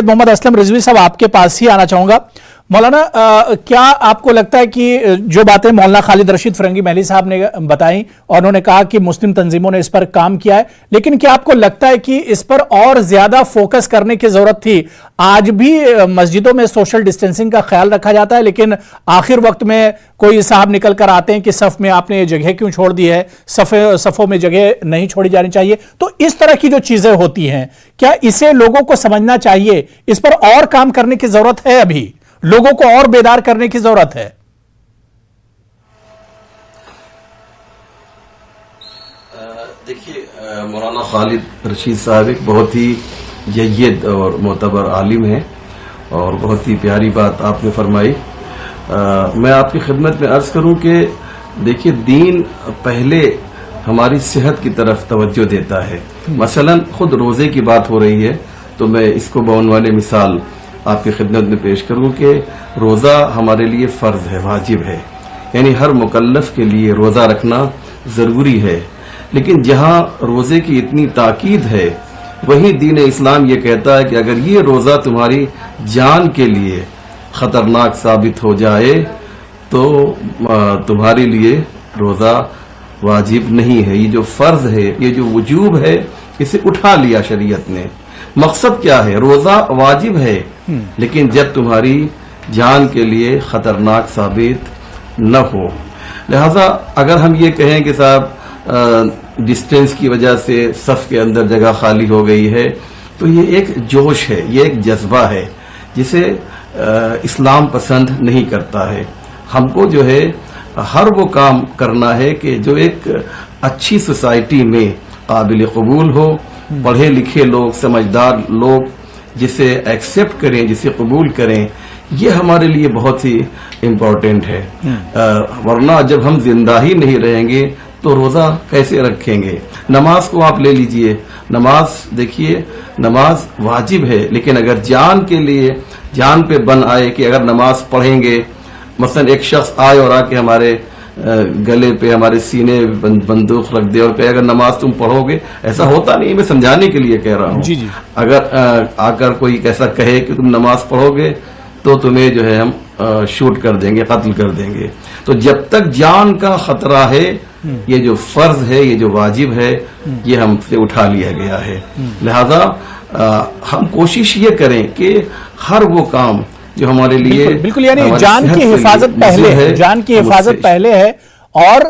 मोहम्मद असलम रिजवी साहब, आपके पास ही आना चाहूंगा। मौलाना, क्या आपको लगता है कि जो बातें मौलाना खालिद रशीद फरंगी महली साहब ने बताई और उन्होंने कहा कि मुस्लिम तंजीमों ने इस पर काम किया है, लेकिन क्या आपको लगता है कि इस पर और ज्यादा फोकस करने की जरूरत थी? आज भी मस्जिदों में सोशल डिस्टेंसिंग का ख्याल रखा जाता है, लेकिन आखिर वक्त में कोई साहब निकल कर आते हैं कि सफ में आपने ये जगह क्यों छोड़ दी है, सफों में जगह नहीं छोड़ी जानी चाहिए। तो इस तरह की जो चीजें होती हैं, क्या इसे लोगों को समझना चाहिए? इस पर और काम करने की जरूरत है, अभी लोगों को और बेदार करने की जरूरत है। देखिए, मौलाना खालिद रशीद साहब एक बहुत ही जय्यद और मोतबर आलिम है और बहुत ही प्यारी बात आपने फरमाई। मैं आपकी खिदमत में अर्ज करूं कि देखिए, दीन पहले हमारी सेहत की तरफ तवज्जो देता है। मसलन खुद रोजे की बात हो रही है तो मैं इसको बौन वाले मिसाल आपकी खिदमत में पेश करूं कि रोजा हमारे लिए फर्ज है, वाजिब है, यानी हर मुकल्लफ के लिए रोजा रखना जरूरी है। लेकिन जहां रोजे की इतनी ताकीद है, वहीं दीन इस्लाम ये कहता है कि अगर ये रोजा तुम्हारी जान के लिए खतरनाक साबित हो जाए तो तुम्हारे लिए रोजा वाजिब नहीं है। ये जो फर्ज है, ये जो वजूब है, इसे उठा लिया शरीयत ने। मकसद क्या है? रोजा वाजिब है, लेकिन जब तुम्हारी जान के लिए खतरनाक साबित न हो। लिहाजा अगर हम ये कहें कि साहब डिस्टेंस की वजह से सफ के अंदर जगह खाली हो गई है, तो ये एक जोश है, ये एक जज्बा है जिसे इस्लाम पसंद नहीं करता है। हमको जो है हर वो काम करना है कि जो एक अच्छी सोसाइटी में काबिल कबूल हो, पढ़े लिखे लोग, समझदार लोग जिसे एक्सेप्ट करें, जिसे कबूल करें, ये हमारे लिए बहुत ही इम्पोर्टेंट है। वरना जब हम जिंदा ही नहीं रहेंगे तो रोजा कैसे रखेंगे? नमाज को आप ले लीजिए, नमाज देखिए, नमाज वाजिब है, लेकिन अगर जान के लिए जान पे बन आए कि अगर नमाज पढ़ेंगे, मसलन एक शख्स आए और आके हमारे गले पे, हमारे सीने बंदूक रख दे और कहे अगर नमाज तुम पढ़ोगे, ऐसा होता नहीं, मैं समझाने के लिए कह रहा हूँ। अगर आकर कोई ऐसा कहे कि तुम नमाज पढ़ोगे तो तुम्हें जो है हम शूट कर देंगे, कत्ल कर देंगे। तो जब तक जान का खतरा है, ये जो फर्ज है, ये जो वाजिब है, ये हमसे उठा लिया गया है। लिहाजा हम कोशिश ये करें कि हर वो काम जो हमारे लिए बिल्कुल यानी जान की हिफाजत पहले है, जान की हिफाजत पहले है। और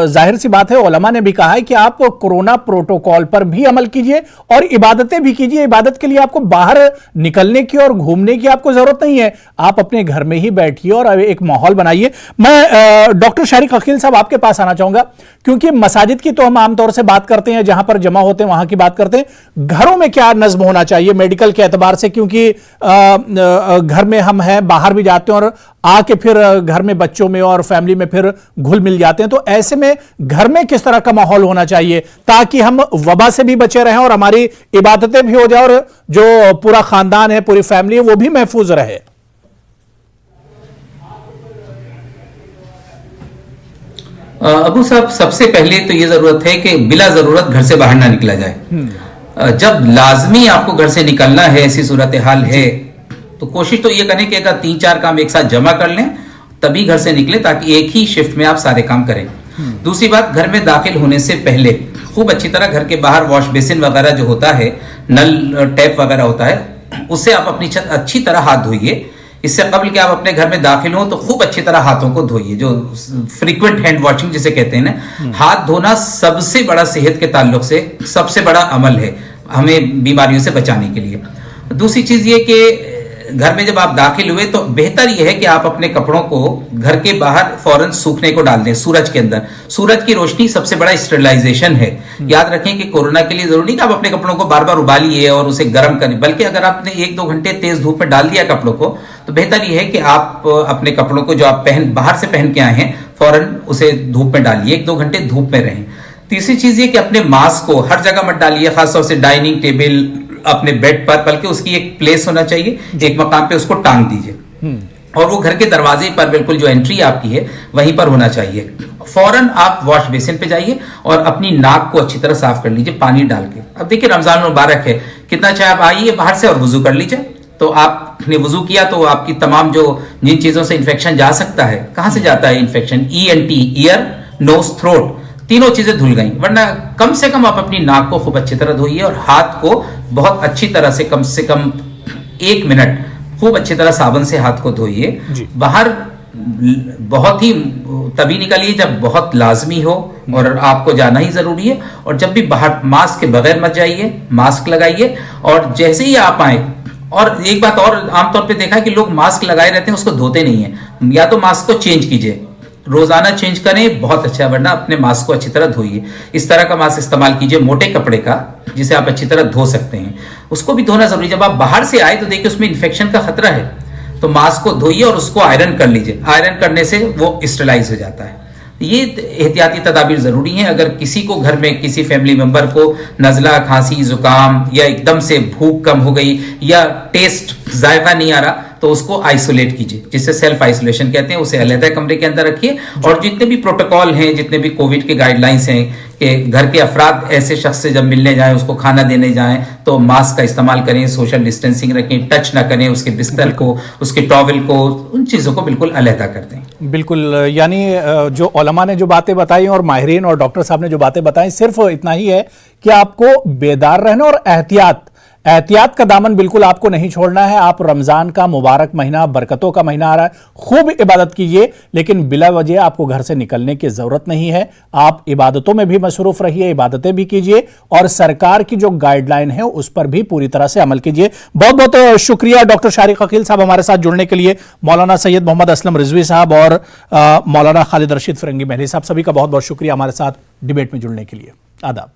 जाहिर सी बात है, उलमा ने भी कहा है कि आप कोरोना प्रोटोकॉल पर भी अमल कीजिए और इबादतें भी कीजिए। इबादत के लिए आपको बाहर निकलने की और घूमने की आपको जरूरत नहीं है, आप अपने घर में ही बैठिए और एक माहौल बनाइए। मैं डॉक्टर शारिक अकील साहब आपके पास आना चाहूंगा, क्योंकि मसाजिद की तो हम आमतौर से बात करते हैं, जहां पर जमा होते हैं वहां की बात करते हैं। घरों में क्या नज्म होना चाहिए मेडिकल के एतबार से, क्योंकि घर में हम हैं, बाहर भी जाते हैं और आके फिर घर में बच्चों में और फैमिली में फिर घुल मिल जाते हैं। तो ऐसे में घर में किस तरह का माहौल होना चाहिए ताकि हम वबा से भी बचे रहें और हमारी इबादतें भी हो जाए और जो पूरा खानदान है, पूरी फैमिली है, वो भी महफूज रहे? अबू साहब, सबसे पहले तो ये जरूरत है कि बिला जरूरत घर से बाहर ना निकला जाए। जब लाजमी आपको घर से निकलना है, ऐसी सूरत हाल है, तो कोशिश तो ये करें कि अगर 3-4 काम एक साथ जमा कर लें तभी घर से निकले, ताकि एक ही शिफ्ट में आप सारे काम करें। दूसरी बात, घर में दाखिल होने से पहले खूब अच्छी तरह घर के बाहर वॉश बेसिन वगैरह जो होता है, नल टैप वगैरह होता है, उससे आप अपनी छत अच्छी तरह हाथ धोइए। इससे कबल कि आप अपने घर में दाखिल हो तो खूब अच्छी तरह हाथों को धोइए, जो फ्रीक्वेंट हैंड वॉशिंग जिसे कहते हैं ना। हाथ धोना सबसे बड़ा सेहत के ताल्लुक से सबसे बड़ा अमल है हमें बीमारियों से बचाने के लिए। दूसरी चीज ये कि घर में जब आप दाखिल हुए तो बेहतर यह है कि आप अपने कपड़ों को घर के बाहर फौरन सूखने को डाल दें, सूरज के अंदर। सूरज की रोशनी सबसे बड़ा स्टेरिलाइजेशन है। याद रखें कि कोरोना के लिए जरूरी नहीं कि आप अपने कपड़ों को बार बार उबालिए और उसे गर्म करें, बल्कि अगर आपने 1-2 घंटे तेज धूप में डाल दिया कपड़ों को, तो बेहतर यह है कि आप अपने कपड़ों को जो आप बाहर से पहन के आए हैं, फौरन उसे धूप में डालिए, 1-2 घंटे धूप में रहें। तीसरी चीज ये कि अपने मास्क को हर जगह मत डालिए, खासतौर से डाइनिंग टेबल, अपने बेड पर, बल्कि उसकी एक प्लेस होना चाहिए, एक मकाम पे उसको टांग दीजिए। और वो घर के दरवाजे पर बिल्कुल जो एंट्री आपकी है वहीं पर होना चाहिए। फौरन आप वॉश बेसिन पे जाइए और अपनी नाक को अच्छी तरह साफ कर लीजिए पानी डाल के। अब देखिए रमजान मुबारक है, कितना चाहे आप आइए बाहर से और वुजू कर लीजिए, तो आपने वजू किया तो आपकी तमाम जो जिन चीजों से इन्फेक्शन जा सकता है, कहां से जाता है infection? ENT, ear, nose, throat, तीनों चीजें धुल गई। वरना कम से कम आप अपनी नाक को खूब अच्छी तरह धोइए और हाथ को बहुत अच्छी तरह से कम 1 मिनट खूब अच्छी तरह साबुन से हाथ को धोइए। बाहर बहुत ही तभी निकलिए जब बहुत लाजमी हो और आपको जाना ही जरूरी है, और जब भी बाहर मास्क के बगैर मत जाइए, मास्क लगाइए। और जैसे ही आप आए, और एक बात और आमतौर पे देखा है कि लोग मास्क लगाए रहते हैं, उसको धोते नहीं है। या तो मास्क को चेंज कीजिए, रोजाना चेंज करें, बहुत अच्छा, वरना अपने मास्क को अच्छी तरह धोइए। इस तरह का मास्क इस्तेमाल कीजिए मोटे कपड़े का, जिसे आप अच्छी तरह धो सकते हैं। उसको भी धोना जरूरी। जब आप बाहर से आए तो देखिए उसमें इन्फेक्शन का खतरा है, तो मास्क को धोइए और उसको आयरन कर लीजिए। आयरन करने से वो स्टरलाइज हो जाता है। ये एहतियाती तदाबीर जरूरी हैं। अगर किसी को घर में किसी फैमिली मेंबर को नजला, खांसी, जुकाम या एकदम से भूख कम हो गई या टेस्ट जायका नहीं आ रहा, तो उसको आइसोलेट कीजिए, जिसे सेल्फ आइसोलेशन कहते हैं। उसे अलग कमरे के अंदर रखिए। और जितने भी प्रोटोकॉल हैं, जितने भी कोविड के गाइडलाइंस हैं कि घर के अफराद ऐसे शख्स से जब मिलने जाएं, उसको खाना देने जाएं, तो मास्क का इस्तेमाल करें, सोशल डिस्टेंसिंग रखें, टच ना करें उसके बिस्तर को, उसके टॉवल को, उन चीजों को बिल्कुल अलग कर दें। बिल्कुल, यानी जो उलमा ने जो बातें बताई और माहिरीन और डॉक्टर साहब ने जो बातें बताई, सिर्फ इतना ही है कि आपको बेदार रहना और एहतियात का दामन बिल्कुल आपको नहीं छोड़ना है। आप रमजान का मुबारक महीना, बरकतों का महीना आ रहा है, खूब इबादत कीजिए, लेकिन बिला वजह आपको घर से निकलने की जरूरत नहीं है। आप इबादतों में भी मसरूफ रहिए, इबादतें भी कीजिए और सरकार की जो गाइडलाइन है उस पर भी पूरी तरह से अमल कीजिए। बहुत बहुत शुक्रिया डॉक्टर शारिक अकील साहब हमारे साथ जुड़ने के लिए, मौलाना सैयद मोहम्मद असलम रिजवी साहब और मौलाना खालिद रशीद फिरंगी महली साहब, सभी का बहुत बहुत शुक्रिया हमारे साथ डिबेट में जुड़ने के लिए। आदाब।